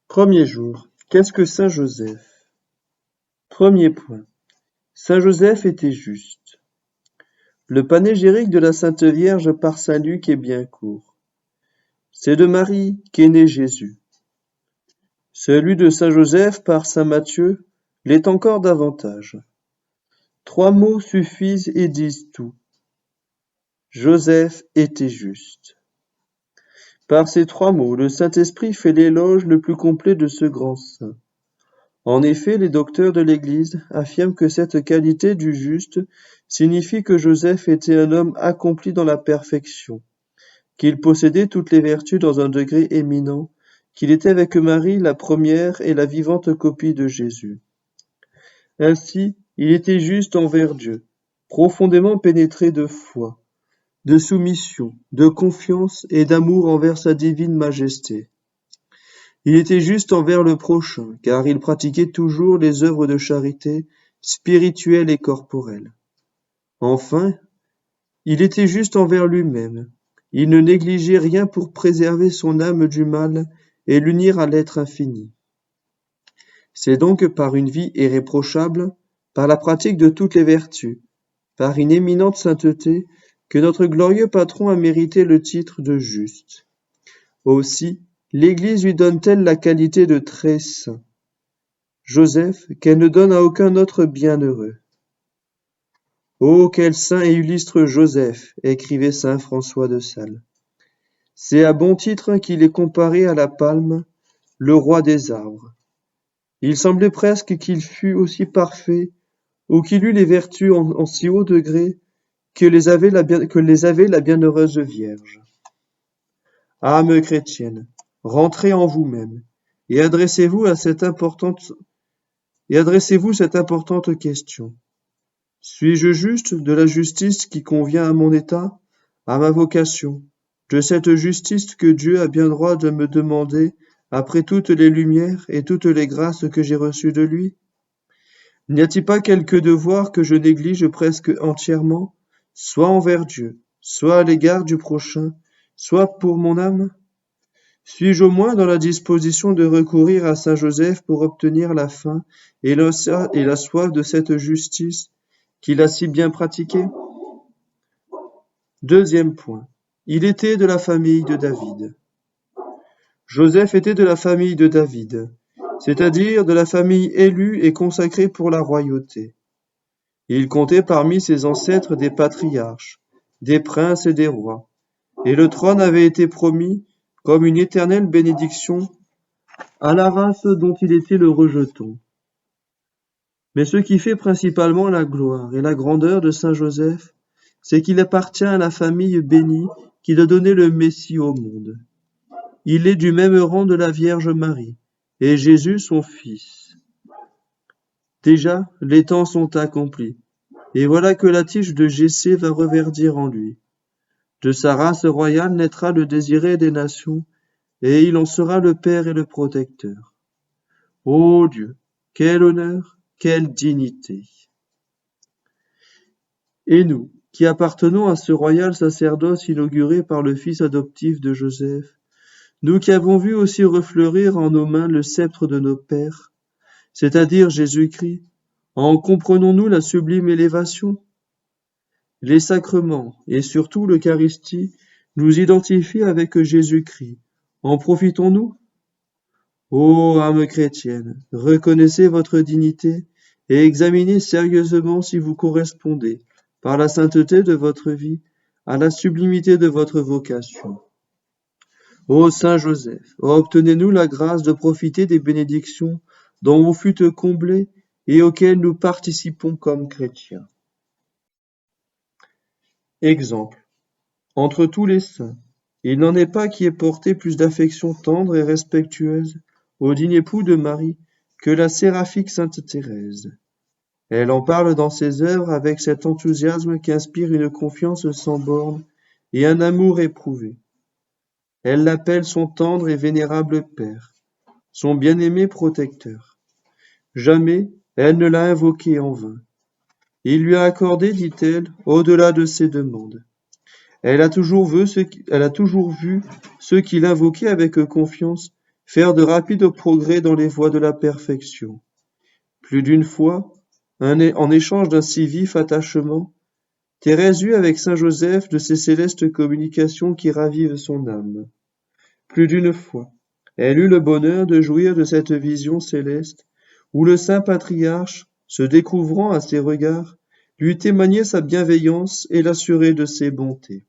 Premier jour. Qu'est-ce que saint Joseph? Premier point. Saint Joseph était juste. Le panégyrique de la Sainte Vierge par saint Luc est bien court. C'est de Marie qu'est né Jésus. Celui de saint Joseph par saint Matthieu l'est encore davantage. 3 mots suffisent et disent tout. Joseph était juste. Par ces 3 mots, le Saint-Esprit fait l'éloge le plus complet de ce grand saint. En effet, les docteurs de l'Église affirment que cette qualité du juste signifie que Joseph était un homme accompli dans la perfection, qu'il possédait toutes les vertus dans un degré éminent, qu'il était avec Marie la première et la vivante copie de Jésus. Ainsi, il était juste envers Dieu, profondément pénétré de foi, de soumission, de confiance et d'amour envers sa divine majesté. Il était juste envers le prochain, car il pratiquait toujours les œuvres de charité, spirituelles et corporelles. Enfin, il était juste envers lui-même. Il ne négligeait rien pour préserver son âme du mal et l'unir à l'être infini. C'est donc par une vie irréprochable, par la pratique de toutes les vertus, par une éminente sainteté, que notre glorieux patron a mérité le titre de juste. Aussi, l'Église lui donne-t-elle la qualité de très saint. Joseph, qu'elle ne donne à aucun autre bienheureux. Ô quel saint et illustre Joseph, écrivait saint François de Sales. C'est à bon titre qu'il est comparé à la palme, le roi des arbres. Il semblait presque qu'il fût aussi parfait, ou qu'il eût les vertus en si haut degré que les avait la bienheureuse Vierge. Âme chrétienne, rentrez en vous-même, et adressez-vous cette importante question. Suis-je juste de la justice qui convient à mon état, à ma vocation, de cette justice que Dieu a bien droit de me demander après toutes les lumières et toutes les grâces que j'ai reçues de lui? N'y a-t-il pas quelque devoir que je néglige presque entièrement, soit envers Dieu, soit à l'égard du prochain, soit pour mon âme? Suis-je au moins dans la disposition de recourir à saint Joseph pour obtenir la faim et la soif de cette justice qu'il a si bien pratiquée? Deuxième point. Il était de la famille de David. Joseph était de la famille de David, c'est-à-dire de la famille élue et consacrée pour la royauté. Il comptait parmi ses ancêtres des patriarches, des princes et des rois, et le trône avait été promis comme une éternelle bénédiction à la race dont il était le rejeton. Mais ce qui fait principalement la gloire et la grandeur de saint Joseph, c'est qu'il appartient à la famille bénie qui doit donner le Messie au monde. Il est du même rang de la Vierge Marie, et Jésus son Fils. Déjà, les temps sont accomplis, et voilà que la tige de Jessé va reverdir en lui. De sa race royale naîtra le désiré des nations, et il en sera le Père et le protecteur. Ô Dieu, quel honneur, quelle dignité! Et nous, qui appartenons à ce royal sacerdoce inauguré par le fils adoptif de Joseph, nous qui avons vu aussi refleurir en nos mains le sceptre de nos pères, c'est-à-dire Jésus-Christ, en comprenons-nous la sublime élévation? Les sacrements, et surtout l'Eucharistie, nous identifient avec Jésus-Christ. En profitons-nous? Ô âme chrétienne, reconnaissez votre dignité et examinez sérieusement si vous correspondez, par la sainteté de votre vie, à la sublimité de votre vocation. Ô saint Joseph, obtenez-nous la grâce de profiter des bénédictions dont vous fûtes comblés et auxquelles nous participons comme chrétiens. Exemple. Entre tous les saints, il n'en est pas qui ait porté plus d'affection tendre et respectueuse au digne époux de Marie que la séraphique sainte Thérèse. Elle en parle dans ses œuvres avec cet enthousiasme qui inspire une confiance sans bornes et un amour éprouvé. Elle l'appelle son tendre et vénérable Père, son bien-aimé protecteur. Jamais elle ne l'a invoqué en vain. Il lui a accordé, dit-elle, au-delà de ses demandes. Elle a toujours vu ceux qui l'invoquaient avec confiance faire de rapides progrès dans les voies de la perfection. Plus d'une fois, en échange d'un si vif attachement, Thérèse eut avec saint Joseph de ces célestes communications qui ravivent son âme. Plus d'une fois, elle eut le bonheur de jouir de cette vision céleste, où le saint patriarche, se découvrant à ses regards, lui témoignait sa bienveillance et l'assurait de ses bontés.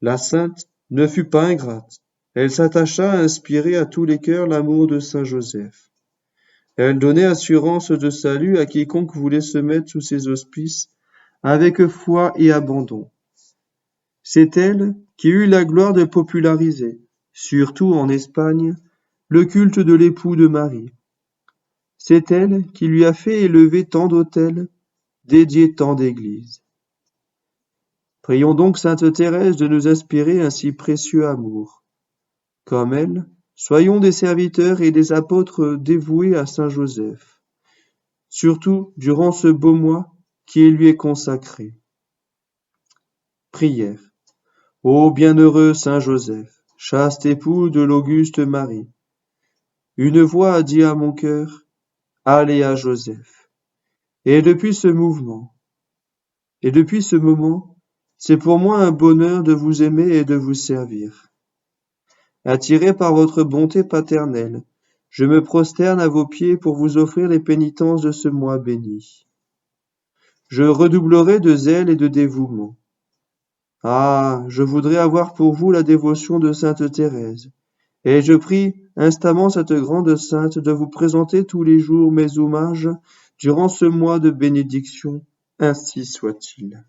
La sainte ne fut pas ingrate, elle s'attacha à inspirer à tous les cœurs l'amour de saint Joseph. Elle donnait assurance de salut à quiconque voulait se mettre sous ses auspices avec foi et abandon. C'est elle qui eut la gloire de populariser, surtout en Espagne, le culte de l'époux de Marie. C'est elle qui lui a fait élever tant d'autels, dédier tant d'églises. Prions donc sainte Thérèse de nous inspirer un si précieux amour. Comme elle, soyons des serviteurs et des apôtres dévoués à saint Joseph, surtout durant ce beau mois qui lui est consacré. Prière. Ô bienheureux saint Joseph, chaste époux de l'auguste Marie, une voix a dit à mon cœur, allez à Joseph. Et depuis ce moment, c'est pour moi un bonheur de vous aimer et de vous servir. Attiré par votre bonté paternelle, je me prosterne à vos pieds pour vous offrir les pénitences de ce mois béni. Je redoublerai de zèle et de dévouement. Ah, je voudrais avoir pour vous la dévotion de sainte Thérèse, et je prie instamment cette grande sainte de vous présenter tous les jours mes hommages durant ce mois de bénédiction, ainsi soit-il.